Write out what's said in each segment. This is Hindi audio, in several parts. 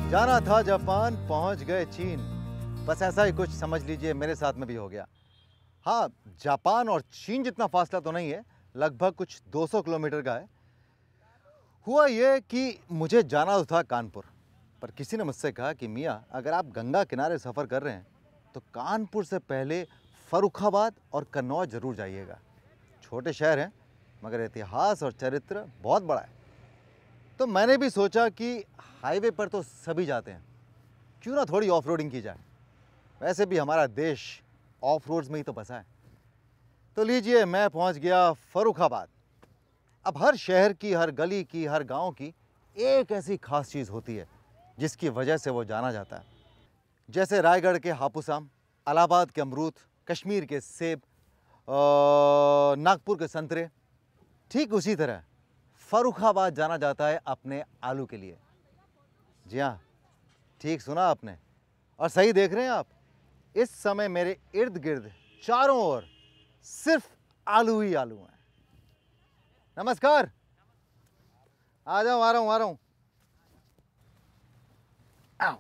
जाना था जापान, पहुंच गए चीन। बस ऐसा ही कुछ समझ लीजिए मेरे साथ में भी हो गया। हाँ, जापान और चीन जितना फासला तो नहीं है, लगभग कुछ 200 किलोमीटर का है। हुआ ये कि मुझे जाना तो था कानपुर, पर किसी ने मुझसे कहा कि मियाँ, अगर आप गंगा किनारे सफ़र कर रहे हैं तो कानपुर से पहले फर्रुखाबाद और कन्नौज ज़रूर जाइएगा। छोटे शहर हैं मगर इतिहास और चरित्र बहुत बड़ा है। तो मैंने भी सोचा कि हाईवे पर तो सभी जाते हैं, क्यों ना थोड़ी ऑफ रोडिंग की जाए। वैसे भी हमारा देश ऑफ रोड्स में ही तो बसा है। तो लीजिए, मैं पहुंच गया फर्रुखाबाद। अब हर शहर की, हर गली की, हर गांव की एक ऐसी खास चीज़ होती है जिसकी वजह से वो जाना जाता है। जैसे रायगढ़ के हापुस आम, इलाहाबाद के अमरूद, कश्मीर के सेब, नागपुर के संतरे, ठीक उसी तरह फर्रुखाबाद जाना जाता है अपने आलू के लिए। जी हाँ, ठीक सुना आपने और सही देख रहे हैं आप। इस समय मेरे इर्द गिर्द चारों ओर सिर्फ आलू ही आलू हैं। नमस्कार, आ जाओ, आ रहा हूँ। आओ।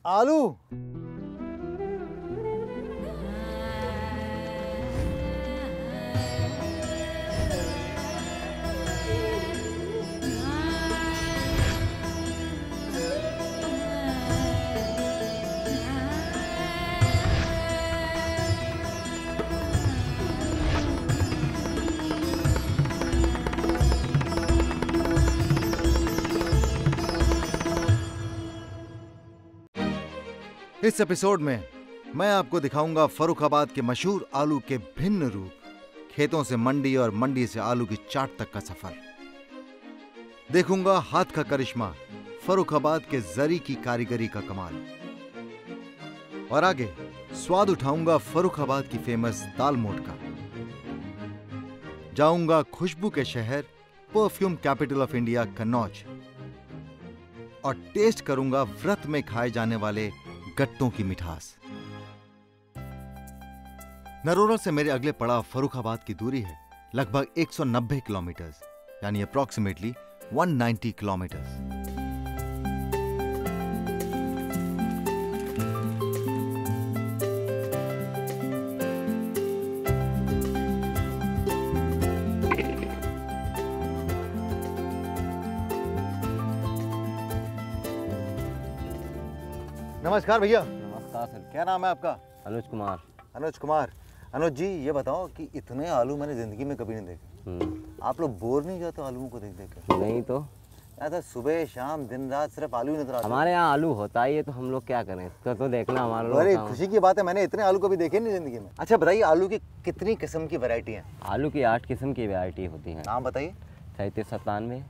आलू इस एपिसोड में मैं आपको दिखाऊंगा फर्रुखाबाद के मशहूर आलू के भिन्न रूप, खेतों से मंडी और मंडी से आलू की चाट तक का सफर। देखूंगा हाथ का करिश्मा, फर्रुखाबाद के जरी की कारीगरी का कमाल। और आगे स्वाद उठाऊंगा फर्रुखाबाद की फेमस दाल मोठ का। जाऊंगा खुशबू के शहर, perfume capital of India Kannauj, और टेस्ट करूंगा व्रत में खाए जाने वाले गट्टों की मिठास। नरोरा से मेरे अगले पड़ाव फर्रुखाबाद की दूरी है लगभग 190 किलोमीटर, यानी अप्रॉक्सीमेटली 190 किलोमीटर। नमस्कार भैया। नमस्कार सर। क्या नाम है आपका? अनुज कुमार। अनुज कुमार। अनुज जी, ये बताओ कि इतने आलू मैंने जिंदगी में कभी नहीं देखे। आप लोग बोर नहीं जाते आलूओं को देख देख के? नहीं तो ऐसा सुबह शाम दिन रात सिर्फ आलू ही नजर आते। हमारे यहाँ आलू होता ही है तो हम लोग क्या करें, तो देखना हमारा लोग। बड़ी खुशी की बात है, मैंने इतने आलू कभी देखे नहीं जिंदगी में। अच्छा बताइए, आलू की कितनी किस्म की वैरायटी है? आलू की 8 किस्म की वैरायटी होती है। नाम बताइए। 37 97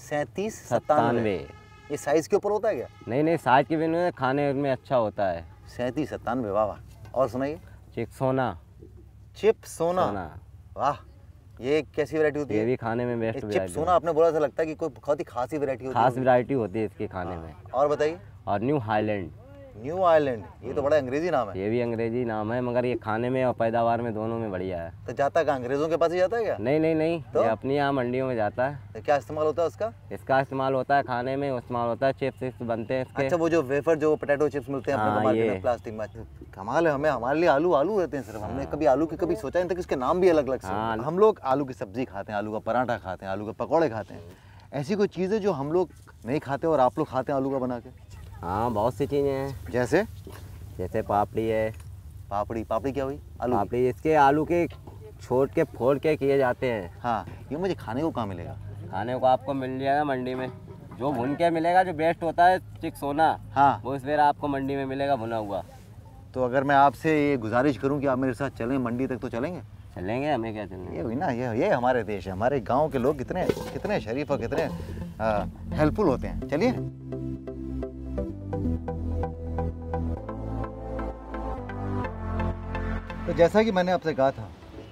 37 97। ये साइज के ऊपर होता है क्या? नहीं, साइज के बिना खाने में अच्छा होता है। 37 97, वाह वाह। और सुनाइए। चिप सोना। वाह, ये कैसी वैरायटी होती है? ये भी खाने में बेस्ट चिप वैरायटी। सोना आपने बोला, ऐसा लगता है कि कोई बहुत ही खासी वैरायटी होती है। खास वैरायटी होती है इसके खाने में। और बताइए। और न्यू हाईलैंड। न्यू आइलैंड, ये तो बड़ा अंग्रेजी नाम है। ये भी अंग्रेजी नाम है, मगर ये खाने में और पैदावार में दोनों में बढ़िया है। तो जाता है अंग्रेजों के पास ही जाता है क्या? नहीं, तो? ये अपनी यहाँ मंडियों में जाता है। तो क्या इस्तेमाल होता है उसका? इसका इस्तेमाल होता है खाने में, इस्तेमाल होता है चिप्स बनते हैं इसके। अच्छा, वो जो वेफर, जो पोटैटो चिप्स मिलते हैं अपने मार्केट में प्लास्टिक में। कमाल है, हमारे लिए आलू आलू रहते हैं सिर्फ। हमने कभी आलू की कभी सोचा नहीं था कि इसके नाम भी अलग अलग से। हम लोग आलू की सब्जी खाते हैं, आलू का पराठा खाते हैं, आलू के पकौड़े खाते हैं। ऐसी कोई चीज़ें जो हम लोग नहीं खाते और आप लोग खाते हैं आलू का बना के? हाँ, बहुत सी चीज़ें हैं। जैसे पापड़ी है। पापड़ी क्या हुई? आलू पापड़ी, इसके आलू के छोड़ के फोड़ के किए जाते हैं। हाँ, ये मुझे खाने को कहाँ मिलेगा? खाने को आपको मिल जाएगा मंडी में, जो भुन के मिलेगा, जो बेस्ट होता है चिक सोना। हाँ, वो इस बार आपको मंडी में मिलेगा भुना हुआ। तो अगर मैं आपसे ये गुजारिश करूं कि आप मेरे साथ चलें मंडी तक, तो चलेंगे? चलेंगे, हमें क्या चलेंगे। ये हुई ना, ये हमारे देश है। हमारे गांव के लोग कितने शरीफ और कितने हेल्पफुल होते हैं। चलिए। तो जैसा कि मैंने आपसे कहा था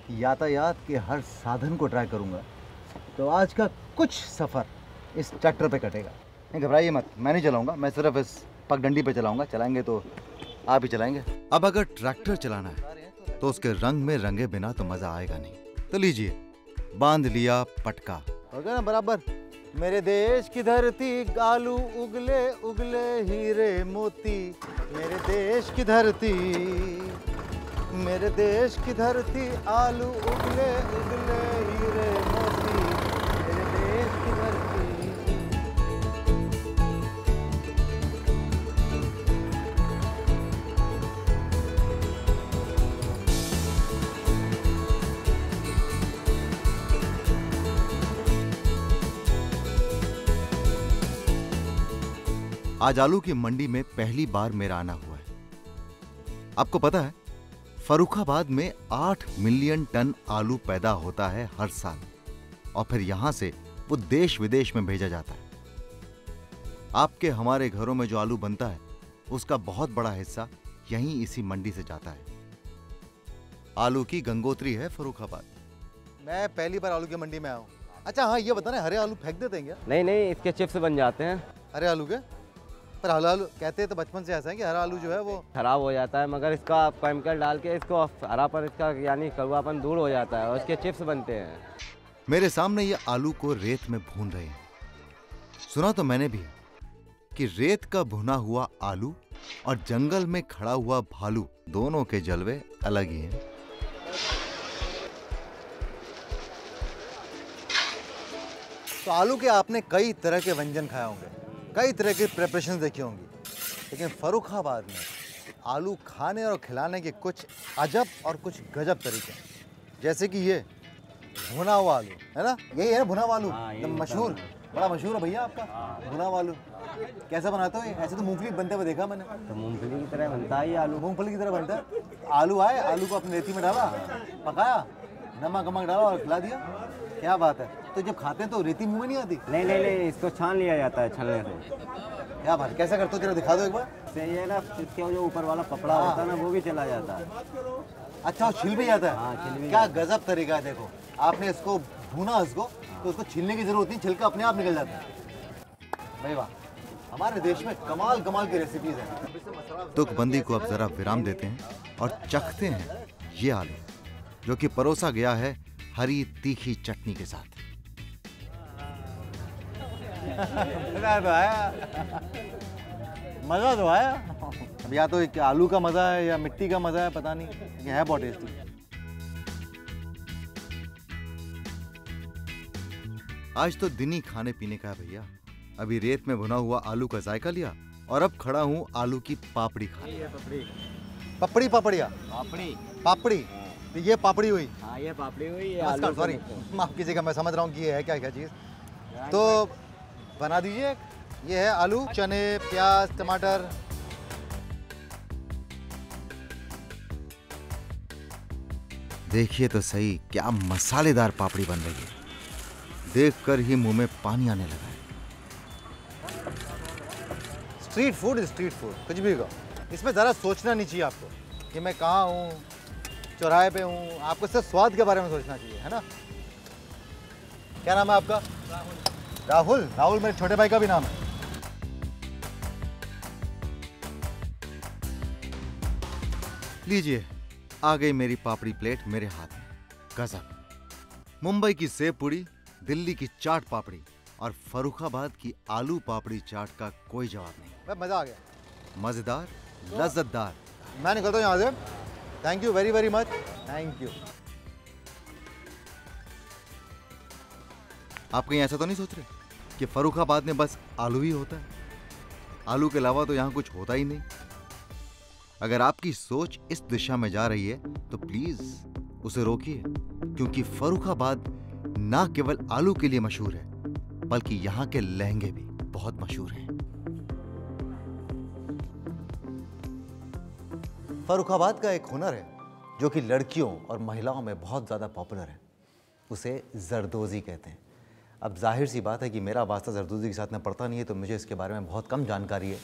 कि यातायात के हर साधन को ट्राई करूंगा, तो आज का कुछ सफ़र इस ट्रैक्टर पे कटेगा। नहीं घबराइए मत, मैं नहीं चलाऊंगा, मैं सिर्फ इस पगडंडी पे चलाऊंगा। चलाएंगे तो आप ही चलाएंगे। अब अगर ट्रैक्टर चलाना है तो उसके रंग में रंगे बिना तो मजा आएगा नहीं। तो लीजिए, बांध लिया पटका। हो गया ना बराबर? मेरे देश की धरती आलू उगले उगले हीरे मोती। मेरे देश की धरती, मेरे देश की धरती आलू उगले उगले हीरे मोती। मेरे देश की धरती। आज आलू की मंडी में पहली बार मेरा आना हुआ है। आपको पता है, फर्रुखाबाद में 8 मिलियन टन आलू पैदा होता है हर साल और फिर यहां से वो देश विदेश में भेजा जाता है। आपके हमारे घरों में जो आलू बनता है उसका बहुत बड़ा हिस्सा यहीं इसी मंडी से जाता है। आलू की गंगोत्री है फर्रुखाबाद। मैं पहली बार आलू की मंडी में आया हूँ। अच्छा हाँ, ये बताना, हरे आलू फेंक देते हैं क्या? नहीं नहीं, इसके चिप्स बन जाते हैं। हरे आलू के? पर हरा आलू कहते हैं तो बचपन से ऐसा है कि हरा आलू जो है वो खराब हो जाता है, मगर इसका केमिकल डाल के इसको हरापन, इसका यानी कड़वापन दूर हो जाता है और इसके चिप्स बनते हैं। मेरे सामने ये आलू को रेत में भून रहे हैं। सुना तो मैंने भी कि रेत का भुना हुआ आलू और जंगल में खड़ा हुआ भालू, दोनों के जलवे अलग ही हैं। तो आलू के आपने कई तरह के व्यंजन खाए होंगे, कई तरह की प्रिपरेशन देखी होंगी, लेकिन फर्रुखाबाद में आलू खाने और खिलाने के कुछ अजब और कुछ गजब तरीके हैं। जैसे कि ये भुना हुआ आलू है ना, यही है भुना हुआ आलू, एकदम मशहूर, बड़ा मशहूर है भैया आपका भुना हुआ आलू। कैसा बनाते हो ये? ऐसे तो मूंगफली बनते हुए देखा मैंने। तो मूंगफली की तरह बनता है ये आलू। मूंगफली की तरह बनता है। आलू आए, आलू को अपनी रेती में डाला, पकाया, नमक वमक डाला और खिला दिया। क्या बात है। तो जब खाते हैं तो रेती मुंह में नहीं आती? नहीं नहीं नहीं, इसको छान लिया जाता है छलने से। क्या बात, कैसा करते हो जरा दिखा दो एक बार। से ये ना, इसके जो ऊपर वाला पपड़ा होता है ना, वो भी चला जाता है। अच्छा, वो छिल भी जाता है? हाँ, छिल भी। क्या गजब तरीका है। देखो, आपने इसको भूना, इसको तो उसको छीलने की जरूरत नहीं, छिलका अपने आप निकल जाता है। भाई वाह, हमारे देश में कमाल कमाल की रेसिपीज हैं। तुकबंदी को अब जरा विराम देते हैं और चखते हैं ये आलू जो कि परोसा गया है हरी तीखी चटनी के साथ। मजा तो आया, मजा तो आया। अब या तो एक आलू का मजा है या मिट्टी का मजा है, पता नहीं, ये है बहुत टेस्टी। आज तो दिन ही खाने पीने का है भैया। अभी रेत में भुना हुआ आलू का जायका लिया और अब खड़ा हूँ आलू की पापड़ी खाने। पपड़ी पापड़िया पापड़ी पापड़ी, तो ये पापड़ी हुई। हाँ, ये पापड़ी हुई। ये आलू, सॉरी, माफ कीजिएगा, मैं समझ रहा हूँ कि ये है क्या क्या चीज़। तो बना दीजिए। ये है आलू, चने, प्याज, टमाटर। देखिए तो सही, क्या मसालेदार पापड़ी बन रही है। देखकर ही मुंह में पानी आने लगा है। स्ट्रीट फूड, स्ट्रीट फूड कुछ भी हो, इसमें ज़रा सोचना नहीं चाहिए आपको कि मैं कहाँ हूँ, चौराहे पे हूँ। आपको सिर्फ स्वाद के बारे में सोचना चाहिए, है ना। क्या नाम है आपका? राहुल। राहुल मेरे छोटे भाई का भी नाम है। लीजिए, आ गई मेरी पापड़ी प्लेट मेरे हाथ में। गजब। मुंबई की सेव पूड़ी, दिल्ली की चाट पापड़ी और फर्रुखाबाद की आलू पापड़ी चाट का कोई जवाब नहीं। मजा आ गया, मजेदार, लज्जतदार। मैं निकलता हूँ यहाँ से। Thank you very very much, thank you. आप कहीं ऐसा तो नहीं सोच रहे कि फर्रुखाबाद में बस आलू ही होता है? आलू के अलावा तो यहाँ कुछ होता ही नहीं। अगर आपकी सोच इस दिशा में जा रही है तो प्लीज उसे रोकिए, क्योंकि फर्रुखाबाद ना केवल आलू के लिए मशहूर है, बल्कि यहाँ के लहंगे भी बहुत मशहूर हैं। फर्रुखाबाद का एक हुनर है जो कि लड़कियों और महिलाओं में बहुत ज़्यादा पॉपुलर है। उसे जरदोजी कहते हैं। अब जाहिर सी बात है कि मेरा वास्ता जरदोजी के साथ में पड़ता नहीं है, तो मुझे इसके बारे में बहुत कम जानकारी है।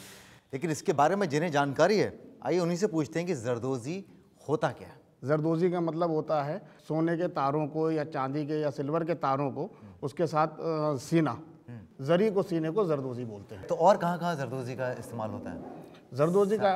लेकिन इसके बारे में जिन्हें जानकारी है, आइए उन्हीं से पूछते हैं कि जरदोजी होता क्या है। जरदोजी का मतलब होता है सोने के तारों को या चांदी के या सिल्वर के तारों को उसके साथ सीना, जरी को सीने को जरदोजी बोलते हैं। तो और कहाँ जरदोजी का इस्तेमाल होता है? जरदोजी का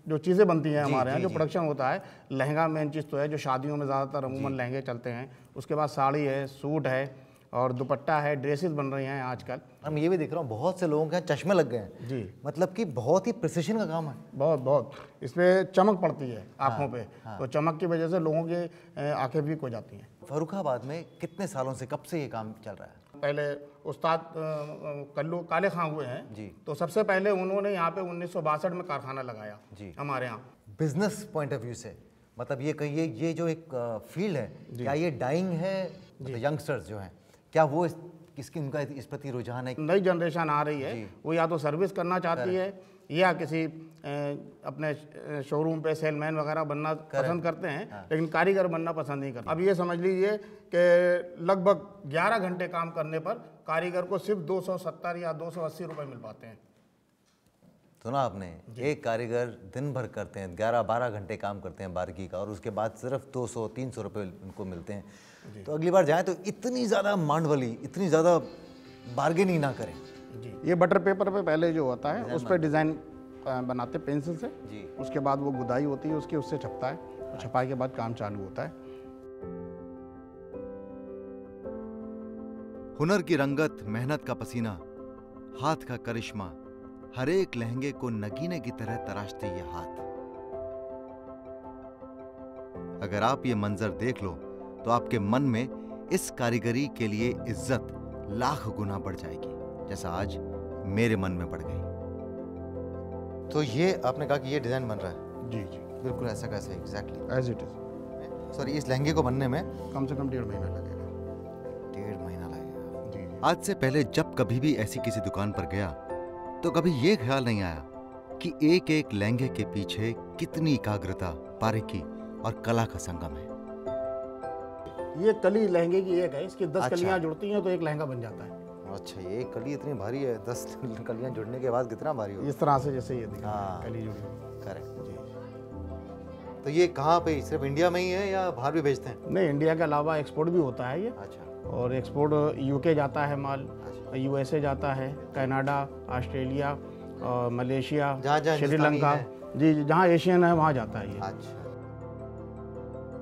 जो चीज़ें बनती हैं हमारे यहाँ, जो प्रोडक्शन होता है, लहंगा मेन चीज़ तो है, जो शादियों में ज़्यादातर अमूमन लहंगे चलते हैं। उसके बाद साड़ी है, सूट है, और दुपट्टा है, ड्रेसेस बन रही हैं आजकल। हम ये भी देख रहा हूँ बहुत से लोगों के यहाँ चश्मे लग गए हैं जी, मतलब कि बहुत ही प्रिसिशन का काम है। बहुत बहुत इसमें चमक पड़ती है आँखों पे, तो चमक की वजह से लोगों की आंखें वीक हो जाती हैं। फर्रुखाबाद में कितने सालों से, कब से ये काम चल रहा है? पहले उस्ताद कल्लू काले खां हुए हैं जी। तो सबसे पहले उन्होंने यहाँ पे 1962 में कारखाना लगाया जी। हमारे यहाँ। बिजनेस पॉइंट ऑफ व्यू से मतलब ये कहिए ये जो एक फील्ड है, क्या ये डाइंग है? मतलब यंगस्टर्स जो हैं क्या वो इसकी उनका इस प्रति रुझान है? नई जनरेशन आ रही है, वो या तो सर्विस करना चाहती है या किसी अपने शोरूम पे सेलमैन वगैरह बनना पसंद करते हैं, लेकिन कारीगर बनना पसंद नहीं करते। अब ये समझ लीजिए कि लगभग 11 घंटे काम करने पर कारीगर को सिर्फ 270 या 280 रुपये मिल पाते हैं। सुना आपने, एक कारीगर दिन भर करते हैं, 11-12 घंटे काम करते हैं बारीकी का, और उसके बाद सिर्फ 200-300 रुपये उनको मिलते हैं। तो अगली बार जाएं तो इतनी ज़्यादा मांडवली, इतनी ज़्यादा बार्गेनिंग ना करें। जी, ये बटर पेपर पे पहले जो होता है उस पर डिज़ाइन बनाते पेंसिल से जी। उसके बाद वो गुदाई होती है उसकी, उससे छपता है, छपाई के बाद काम चालू होता है। हुनर की रंगत, मेहनत का पसीना, हाथ का करिश्मा, हर एक लहंगे को नगीने की तरह तराशते ये हाथ। अगर आप ये मंजर देख लो तो आपके मन में इस कारीगरी के लिए इज्जत लाख गुना बढ़ जाएगी, जैसा आज मेरे मन में बढ़ गई। तो ये आपने कहा कि ये डिजाइन बन रहा है? जी जी, बिल्कुल ऐसा कैसे? Exactly as it is. Sorry, इस लहंगे को बनने में कम से कम 1.5 महीना लगेगा। 1.5 महीना लगेगा। जी। आज से पहले जब कभी भी ऐसी किसी दुकान पर गया तो कभी ये ख्याल नहीं आया कि एक एक लहंगे के पीछे कितनी एकाग्रता, बारीकी और कला का संगम है। ये कली लहंगे की एक है, इसकी 10 अच्छा। कलियां जुड़ती हैं तो एक लहंगा बन जाता है। अच्छा, ये कली इतनी भारी है, 10 कलियां जुड़ने के बाद कितना भारी होगा? इस तरह से जैसे ये दिखा हाँ। कली जुड़ी हुई। करेक्ट। जी। तो ये कहाँ पे, सिर्फ इंडिया में ही है या बाहर भी भेजते हैं? नहीं, इंडिया के अलावा एक्सपोर्ट भी होता है ये, अच्छा। और एक्सपोर्ट यूके जाता है माल, यूएसए जाता है, कनाडा, ऑस्ट्रेलिया, मलेशिया, जहाँ श्रीलंका। जी, जहाँ एशियन है वहाँ जाता है ये। अच्छा।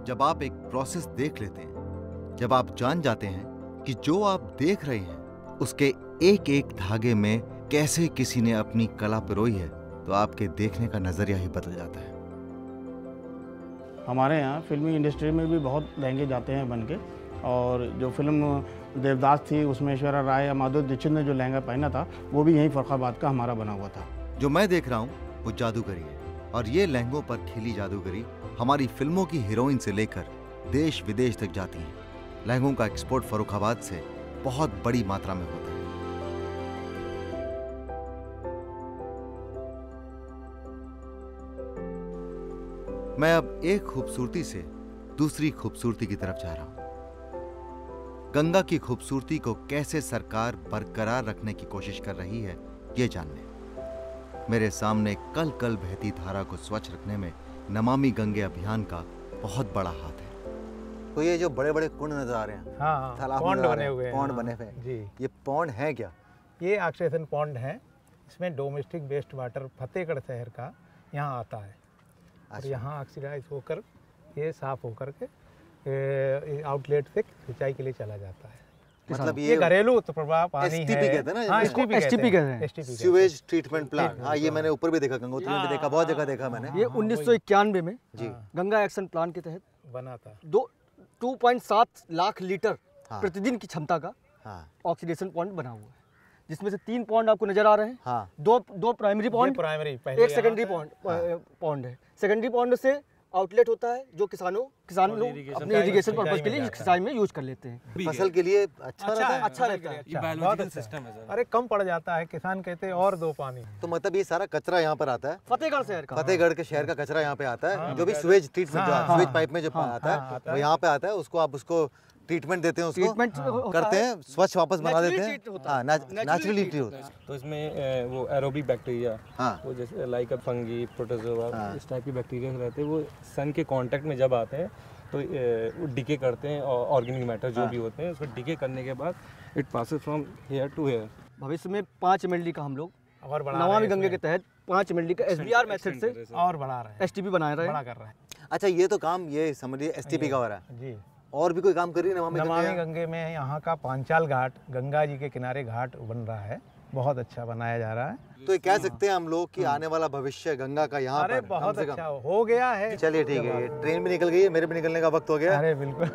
जब आप एक प्रोसेस देख लेते हैं, जब आप जान जाते हैं कि जो आप देख रहे हैं उसके एक एक धागे में कैसे किसी ने अपनी कला पिरोई है, तो आपके देखने का नजरिया ही बदल जाता है। हमारे यहाँ फिल्मी इंडस्ट्री में भी बहुत लहंगे जाते हैं बन के, और जो फिल्म देवदास थी उसमें ऐश्वर्या राय या माधुरी दीक्षित ने जो लहंगा पहना था वो भी यहीं फर्रुखाबाद का हमारा बना हुआ था। जो मैं देख रहा हूँ वो जादूगरी है, और ये लहंगों पर खिली जादूगरी हमारी फिल्मों की हीरोइन से लेकर देश विदेश तक जाती है। लहंगों का एक्सपोर्ट फर्रुखाबाद से बहुत बड़ी मात्रा में होता है। मैं अब एक खूबसूरती से दूसरी खूबसूरती की तरफ जा रहा हूं। गंगा की खूबसूरती को कैसे सरकार बरकरार रखने की कोशिश कर रही है, ये जानने मेरे सामने कल कल बहती धारा को स्वच्छ रखने में नमामि गंगे अभियान का बहुत बड़ा हाथ है। तो ये जो बड़े बड़े कुंड नजर आ रहे हैं, हाँ, तालाब पौंड नजर आ बने रहे हैं, हुए हैं। पौंड हाँ, बने हुए हैं। जी। ये पौंड है क्या? ये ऑक्सीजन पौंड है। इसमें डोमेस्टिक वेस्ट वाटर फतेहगढ़ शहर का यहाँ आता है, और अच्छा। यहाँ ऑक्सीडाइज होकर ये साफ होकर के आउटलेट से सिंचाई के लिए चला जाता है। मतलब ये घरेलू प्रवाह पानी STP है। कहते हैं ना, हाँ, इसको? STP कहते हैं। Sewage treatment plant. हाँ, ये मैंने ऊपर भी देखा, गंगोत्री में भी देखा, बहुत जगह देखा मैंने। ये 1991 में जी। गंगा एक्शन प्लान के तहत बना था। 2.7 लाख लीटर हाँ। प्रतिदिन की क्षमता का हाँ ऑक्सीडेशन पॉइंट बना हुआ है, जिसमें से 3 पॉइंट आपको नजर आ रहे हैं। हाँ। दो प्राइमरी पॉइंट, प्राइमरी, एक सेकेंडरी पॉइंट है। सेकेंडरी पॉइंट से आउटलेट होता है जो किसान लोग अपने इरिगेशन पर्पज के लिए सिंचाई में यूज कर लेते हैं। फसल के लिए अच्छा रहता है। अच्छा रहता है। ये बायोलॉजिकल सिस्टम है सर। अरे कम पड़ जाता है, किसान कहते हैं और दो पानी। तो मतलब ये सारा कचरा यहाँ पर आता है, फतेहगढ़ शहर का, फतेहगढ़ के शहर का कचरा यहाँ पे आता है, जो भी सुवेज ट्रीटमेंट जो सुवेज पाइप में जो आता है वो यहाँ पे आता है। उसको आप उसको ट्रीटमेंट देते हैं, उसको ट्रीटमेंट करते हैं, स्वच्छ वापस बना Naturally देते हैं। treat होता हाँ, है। नेचुरली ट्रीट होता है। तो इसमें वो एरोबिक बैक्टीरिया, हाँ। वो जैसे लाइक फंगी, प्रोटोजोआ, हाँ। इस टाइप के बैक्टीरिया रहते हैं, वो सन के कांटेक्ट में जब आते हैं तो वो डिके करते हैं, और ऑर्गेनिक मैटर जो भी होते हैं उसको डिके करने के बाद it passes from here to here. भविष्य में 5 ml का हम लोग और बढ़ा नमामि रहे हैं गंगे के तहत 5 ml का SBR मेथड से और बढ़ा रहे हैं, STP बना रहे बड़ा हैं। कर रहे हैं। अच्छा, ये तो काम ये समझिए STP का हो रहा है। जी। और भी कोई काम कर रही है नमामि नमामि गंगे? गंगे में यहाँ का पांचाल घाट, गंगा जी के किनारे घाट बन रहा है, बहुत अच्छा बनाया जा रहा है। तो ये कह सकते हैं हम लोग कि आने वाला भविष्य गंगा का यहाँ अरे पर बहुत कम से अच्छा कम। हो गया है। चलिए ठीक है, ये ट्रेन भी निकल गई है, मेरे भी निकलने का वक्त हो गया। अरे बिल्कुल।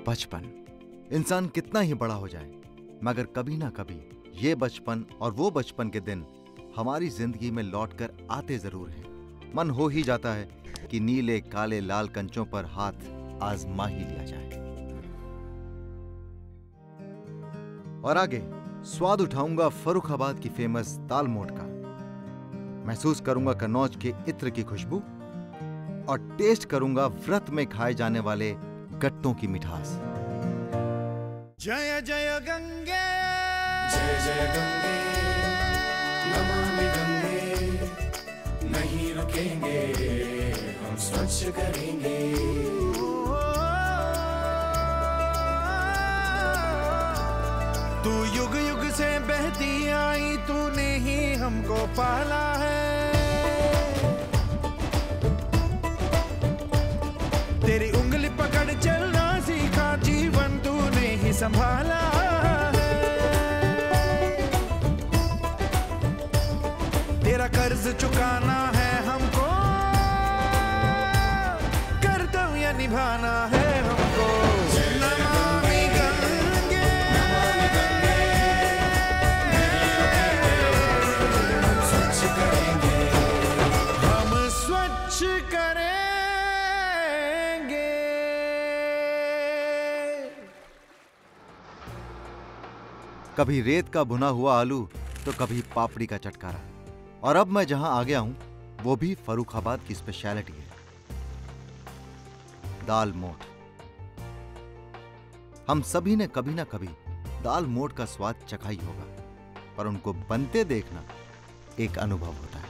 बचपन, इंसान कितना ही बड़ा हो जाए मगर कभी ना कभी ये बचपन और वो बचपन के दिन हमारी जिंदगी में लौटकर आते जरूर हैं। मन हो ही जाता है कि नीले काले लाल कंचों पर हाथ आजमा ही लिया जाए। और आगे स्वाद उठाऊंगा फर्रुखाबाद की फेमस दाल मोठ का, महसूस करूंगा कन्नौज के इत्र की खुशबू और टेस्ट करूंगा व्रत में खाए जाने वाले गट्टों की मिठास। जय जय गंगे, जय जय गंगे, नमामि गंगे, नहीं रुकेंगे, हम स्वच्छ करेंगे। तू युग युग से बहती आई, तूने ही हमको पाला है। तेरी उंगली पकड़ चलना सीखा, जीवन तूने ही संभाला है। तेरा कर्ज चुकाना है हमको, कर्तव्य निभाना है हमको। नमामि गंगे, हम स्वच्छ करेंगे, हम स्वच्छ करेंगे। कभी रेत का भुना हुआ आलू तो कभी पापड़ी का चटकारा, और अब मैं जहां आ गया हूं वो भी फर्रुखाबाद की स्पेशलिटी है, दाल मोठ। हम सभी ने कभी ना कभी दाल मोठ का स्वाद चखा ही होगा, पर उनको बनते देखना एक अनुभव होता है।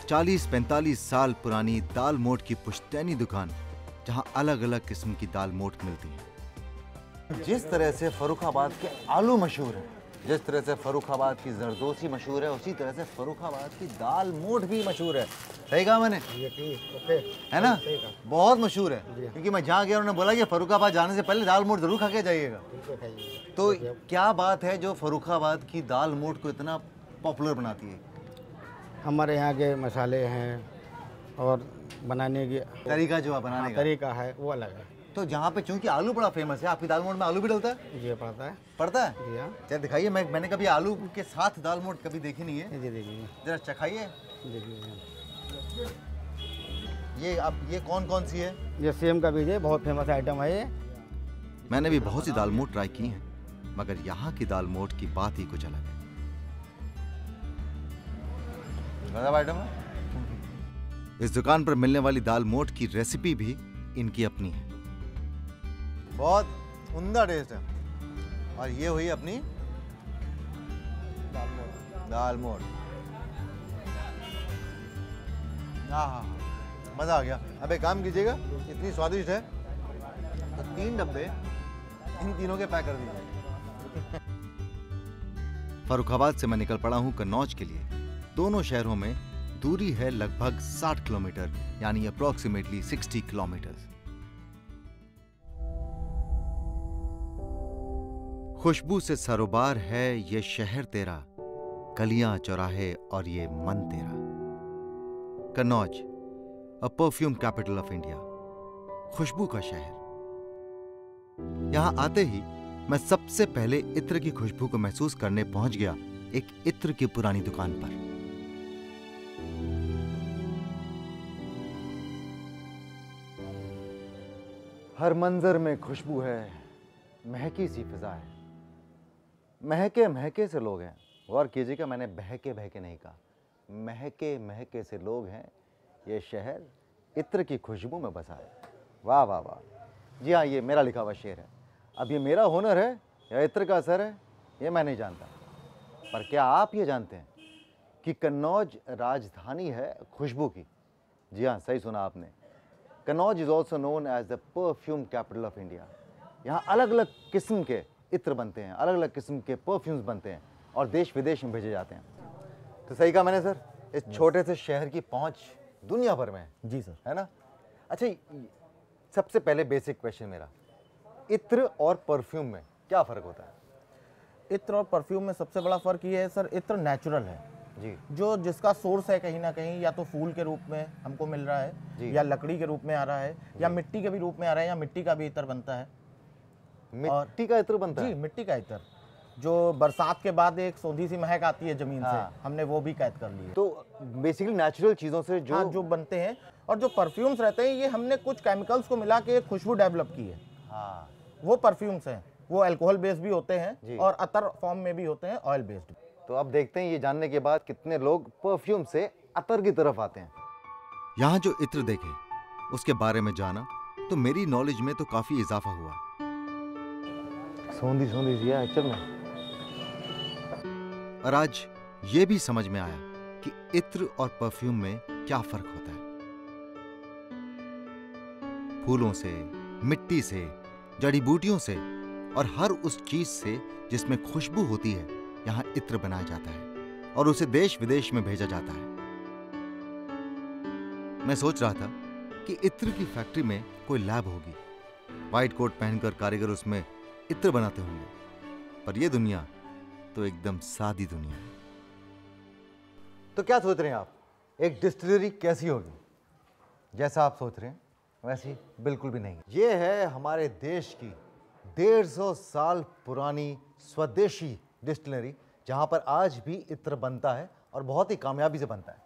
चालीस 45 साल पुरानी दाल मोठ की पुश्तैनी दुकान, जहां अलग अलग किस्म की दाल मोठ मिलती है। जिस तरह से फर्रुखाबाद के आलू मशहूर है, जिस तरह से फर्रुखाबाद की जरदोसी मशहूर है, उसी तरह से फर्रुखाबाद की दाल मोठ भी मशहूर है। सही कहा मैंने, है ना? बहुत मशहूर है, क्योंकि मैं जहाँ गया उन्होंने बोला कि फर्रुखाबाद जाने से पहले दाल मोठ जरूर खा के जाइएगा। तो क्या बात है जो फर्रुखाबाद की दाल मोठ को इतना पॉपुलर बनाती है? हमारे यहाँ के मसाले हैं और बनाने की तरीका जो है बनाने का तरीका है वो अलग है। तो जहाँ पे चूंकि आलू बड़ा फेमस है, आपकी दाल मोठ में आलू भी डलता है? ये पड़ता है। पड़ता है? जी हाँ। चल दिखाइए, मैंने कभी आलू के साथ दाल मोठ कभी देखी नहीं है। जी देखिए, जरा चखाइए। देखिए ये अब ये कौन कौन सी है? ये सेम का बीज है, बहुत फेमस आइटम है ये। मैंने भी बहुत सी दाल मोठ ट्राई की हैं, मगर यहाँ की दाल मोठ की बात ही कुछ अलग है। गजब आइटम है। इस दुकान पर मिलने वाली दाल मोठ की रेसिपी भी इनकी अपनी है, बहुत उम्दा टेस्ट है। और ये हुई अपनी दाल मोठ। हाँ, मज़ा आ गया। अब एक काम कीजिएगा, इतनी स्वादिष्ट है तो 3 डब्बे इन तीनों के पैक कर दीजिए। फर्रुखाबाद से मैं निकल पड़ा हूँ कन्नौज के लिए। दोनों शहरों में दूरी है लगभग 60 किलोमीटर, यानी अप्रोक्सीमेटली 60 किलोमीटर। खुशबू से सरोबार है ये शहर तेरा, गलियां चौराहे और ये मन तेरा। Kannauj, a perfume capital of India, खुशबू का शहर। यहां आते ही मैं सबसे पहले इत्र की खुशबू को महसूस करने पहुंच गया एक इत्र की पुरानी दुकान पर। हर मंजर में खुशबू है, महकी सी फिजा है, महके महके से लोग हैं। गौर कीजिएगा, मैंने बहके बहके नहीं कहा, महके महके से लोग हैं। ये शहर इत्र की खुशबू में बसा है। वाह वाह वाह। जी हाँ, ये मेरा लिखा हुआ शेर है। अब ये मेरा हुनर है या इत्र का असर है, ये मैं नहीं जानता, पर क्या आप ये जानते हैं कि कन्नौज राजधानी है खुशबू की? जी हाँ, सही सुना आपने। Kannauj is also known as the perfume capital of India. यहाँ अलग अलग किस्म के इत्र बनते हैं, अलग अलग किस्म के परफ्यूम्स बनते हैं और देश विदेश में भेजे जाते हैं। तो सही कहा मैंने सर, इस छोटे से शहर की पहुंच दुनिया भर में है। जी सर। है ना? अच्छा, सबसे पहले बेसिक क्वेश्चन मेरा, इत्र और परफ्यूम में क्या फ़र्क होता है? इत्र और परफ्यूम में सबसे बड़ा फ़र्क ये है सर, इत्र नेचुरल है जी, जो जिसका सोर्स है कहीं ना कहीं या तो फूल के रूप में हमको मिल रहा है, या लकड़ी के रूप में आ रहा है, या मिट्टी के भी रूप में आ रहा है, या मिट्टी का भी इत्र बनता है। मिट्टी का इत्र बनता है? जी, मिट्टी का इत्र, जो बरसात के बाद एक सौंधी सी महक आती है जमीन से, हमने वो भी कैद कर ली है। तो बेसिकली नेचुरल चीज़ों से जो जो बनते हैं। और जो परफ्यूम्स रहते हैं ये हमने कुछ केमिकल्स को मिला के एक खुशबू डेवलप की है। हाँ, वो परफ्यूम्स हैं, वो अल्कोहल बेस्ड भी होते हैं और अतर फॉर्म में भी होते हैं, ऑयल बेस्ड। तो अब देखते हैं ये जानने के बाद कितने लोग परफ्यूम से अतर की तरफ आते हैं। यहाँ जो इत्र देखे उसके बारे में जाना तो मेरी नॉलेज में तो काफी इजाफा हुआ। सौंधी सौंधी सी है एक्चुअल में। और आज ये भी समझ में आया कि इत्र और परफ्यूम में क्या फर्क होता है। फूलों से, मिट्टी से, जड़ी बूटियों से और हर उस चीज से जिसमें खुशबू होती है यहाँ इत्र बनाया जाता है और उसे देश विदेश में भेजा जाता है। मैं सोच रहा था कि इत्र की फैक्ट्री में कोई लैब होगी, व्हाइट कोट पहनकर कारीगर उसमें इत्र बनाते होंगे, पर यह दुनिया तो एकदम सादी दुनिया है। तो क्या सोच रहे हैं आप, एक डिस्टिलरी कैसी होगी? जैसा आप सोच रहे हैं वैसी बिल्कुल भी नहीं। ये है हमारे देश की 150 साल पुरानी स्वदेशी डिस्टिलरी, जहां पर आज भी इत्र बनता है और बहुत ही कामयाबी से बनता है।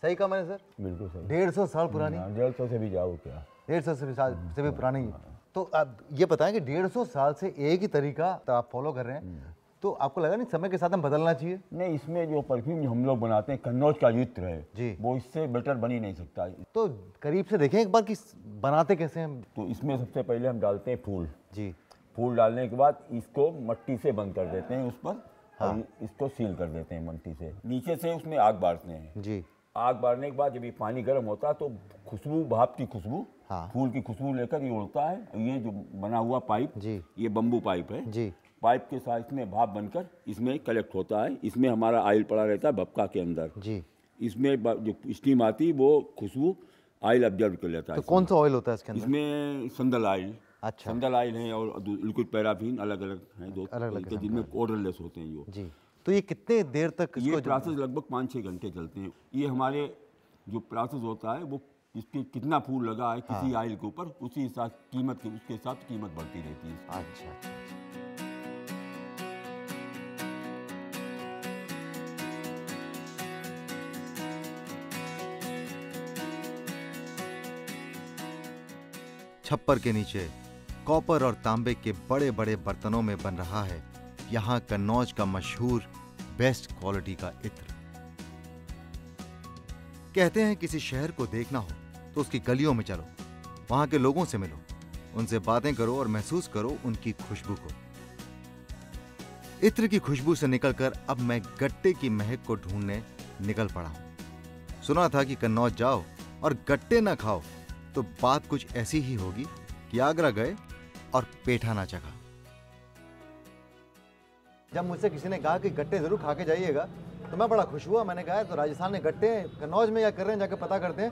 सही कहा मैंने सर? बिल्कुल सही। 150 साल पुरानी? 150 से भी जाओ क्या? 150 साल से भी पुरानी। तो अब ये बताएं कि 150 साल से एक ही तरीका तो आप फॉलो कर रहे हैं, तो आपको लगा नहीं समय के साथ हम बदलना चाहिए? नहीं, इसमें जो परफ्यूम जो हम लोग बनाते हैं कन्नौज का इत्र है जी, वो इससे बेटर बन ही नहीं सकता। तो करीब से देखें एक बार कि बनाते कैसे हैं। तो इसमें सबसे पहले हम डालते हैं फूल जी, फूल डालने के बाद इसको मट्टी से बंद कर देते हैं उस पर, और इसको सील कर देते हैं मट्टी से। नीचे से उसमें आग बारते हैं जी। आग बारने के बाद जब ये पानी गर्म होता है तो खुशबू, भाप की खुशबू, फूल की खुशबू लेकर ये उड़ता है। ये जो बना हुआ पाइप जी, ये बम्बू पाइप है जी, पाइप के साथ इसमें भाप बनकर इसमें कलेक्ट होता है। इसमें हमारा ऑयल पड़ा रहता है भपका के अंदर जी। इसमें जो स्टीम आती है वो खुशबू ऑयल ऑब्जर्व कर लेता है। तो कौन सा ऑयल होता है इसके अंदर? इसमें संदल ऑयल। अच्छा, संदल ऑयल है और लिक्विड पैराफिन, अलग अलग हैं दो, जिनमें ऑर्डरलेस होते हैं यो जी। तो ये कितने देर तक ये प्रोसेस लगभग 5-6 घंटे चलते हैं। ये हमारे जो प्रोसेस होता है वो इसके कितना फूल लगा है किसी ऑयल के ऊपर, उसी हिसाब कीमत के उसके साथ कीमत बढ़ती रहती है। अच्छा, छप्पर के नीचे कॉपर और तांबे के बड़े बड़े बर्तनों में बन रहा है यहाँ कन्नौज का मशहूर बेस्ट क्वालिटी का इत्र। कहते हैं किसी शहर को देखना हो तो उसकी गलियों में चलो, वहां के लोगों से मिलो, उनसे बातें करो और महसूस करो उनकी खुशबू को। इत्र की खुशबू से निकलकर अब मैं गट्टे की महक को ढूंढने निकल पड़ा हूं। सुना था कि कन्नौज जाओ और गट्टे ना खाओ तो बात कुछ ऐसी ही होगी कि आगरा गए और पेठा ना चखा। जब मुझसे किसी ने कहा कि गट्टे जरूर खा के जाइएगा तो मैं बड़ा खुश हुआ। मैंने कहा तो राजस्थान में गट्टे कन्नौज में या कर रहे हैं, जाके पता करते हैं।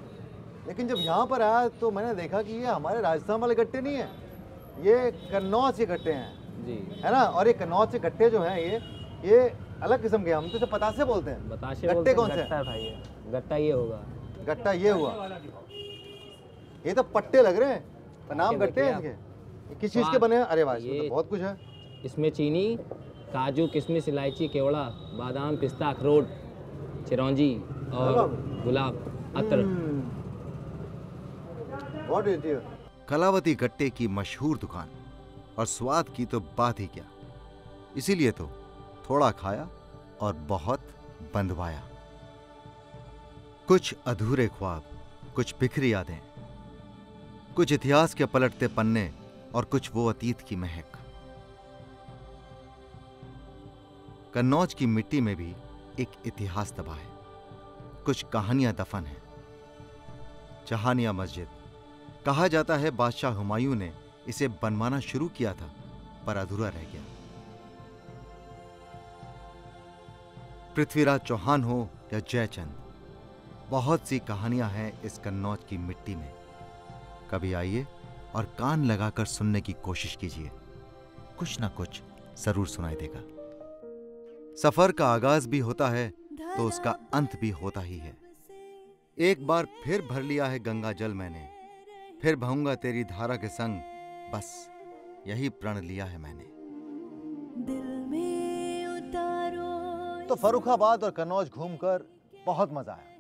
लेकिन जब यहाँ पर आया तो मैंने देखा कि ये हमारे राजस्थान वाले गट्टे नहीं है, ये कन्नौज के गट्टे हैं जी, है ना। और ये कन्नौज के गट्टे जो हैं ये अलग किस्म के, हम तो इसे पतासे बोलते हैं। बताशे गट्टे कौन से? गट्टा ये होगा। गट्टा ये हुआ, ये तो पट्टे लग रहे हैं, नाम गट्टे हैं इनके। किस चीज़ के बने हैं? अरे वाह, इसमें तो बहुत कुछ है। इसमें चीनी, काजू, किशमिश, इलायची, केवड़ा, बादाम, पिस्ता, अखरोट, चिरौंजी और गुलाब अतर। कलावती गट्टे की मशहूर दुकान, और स्वाद की तो बात ही क्या। इसीलिए तो थोड़ा खाया और बहुत बंधवाया। कुछ अधूरे ख्वाब, कुछ बिखरी यादें, कुछ इतिहास के पलटते पन्ने और कुछ वो अतीत की महक। कन्नौज की मिट्टी में भी एक इतिहास दबा है, कुछ कहानियां दफन हैं। जहानिया मस्जिद, कहा जाता है बादशाह हुमायूं ने इसे बनवाना शुरू किया था पर अधूरा रह गया। पृथ्वीराज चौहान हो या जयचंद, बहुत सी कहानियां हैं इस कन्नौज की मिट्टी में। कभी आइए और कान लगाकर सुनने की कोशिश कीजिए, कुछ ना कुछ जरूर सुनाई देगा। सफर का आगाज भी होता है तो उसका अंत भी होता ही है। एक बार फिर भर लिया है गंगा जल मैंने, फिर बहूंगा तेरी धारा के संग, बस यही प्रण लिया है मैंने। तो फर्रुखाबाद और कन्नौज घूमकर बहुत मजा आया।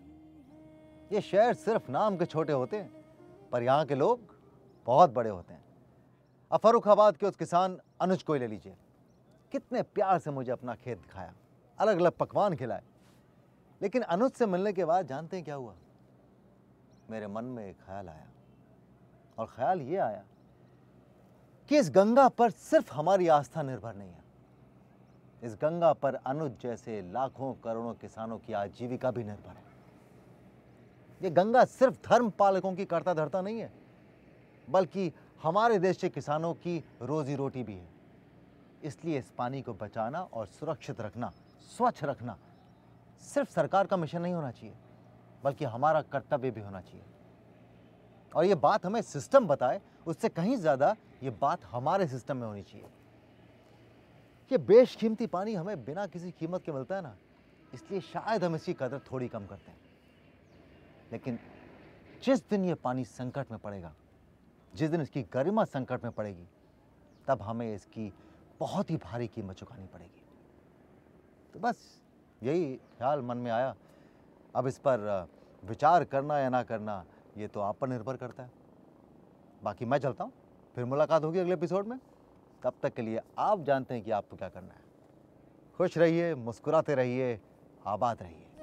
ये शहर सिर्फ नाम के छोटे होते हैं पर यहाँ के लोग बहुत बड़े होते हैं। अब फर्रुखाबाद के उस किसान अनुज को ही ले लीजिए, कितने प्यार से मुझे अपना खेत दिखाया, अलग अलग पकवान खिलाए। लेकिन अनुज से मिलने के बाद जानते हैं क्या हुआ? मेरे मन में एक ख्याल आया, और ख्याल ये आया कि इस गंगा पर सिर्फ हमारी आस्था निर्भर नहीं है। इस गंगा पर अनुज जैसे लाखों करोड़ों किसानों की आजीविका भी निर्भर है। ये गंगा सिर्फ धर्म पालकों की कर्ता धर्ता नहीं है, बल्कि हमारे देश के किसानों की रोजी रोटी भी है। इसलिए इस पानी को बचाना और सुरक्षित रखना, स्वच्छ रखना सिर्फ सरकार का मिशन नहीं होना चाहिए, बल्कि हमारा कर्तव्य भी होना चाहिए। और ये बात हमें सिस्टम बताए, उससे कहीं ज़्यादा ये बात हमारे सिस्टम में होनी चाहिए। ये बेशकीमती पानी हमें बिना किसी कीमत के मिलता है ना, इसलिए शायद हम इसकी कदर थोड़ी कम करते हैं। लेकिन जिस दिन ये पानी संकट में पड़ेगा, जिस दिन इसकी गरिमा संकट में पड़ेगी, तब हमें इसकी बहुत ही भारी कीमत चुकानी पड़ेगी। तो बस यही ख्याल मन में आया। अब इस पर विचार करना या ना करना ये तो आप पर निर्भर करता है। बाकी मैं चलता हूँ, फिर मुलाकात होगी अगले एपिसोड में। तब तक के लिए आप जानते हैं कि आपको क्या करना है। खुश रहिए, मुस्कुराते रहिए, आबाद रहिए।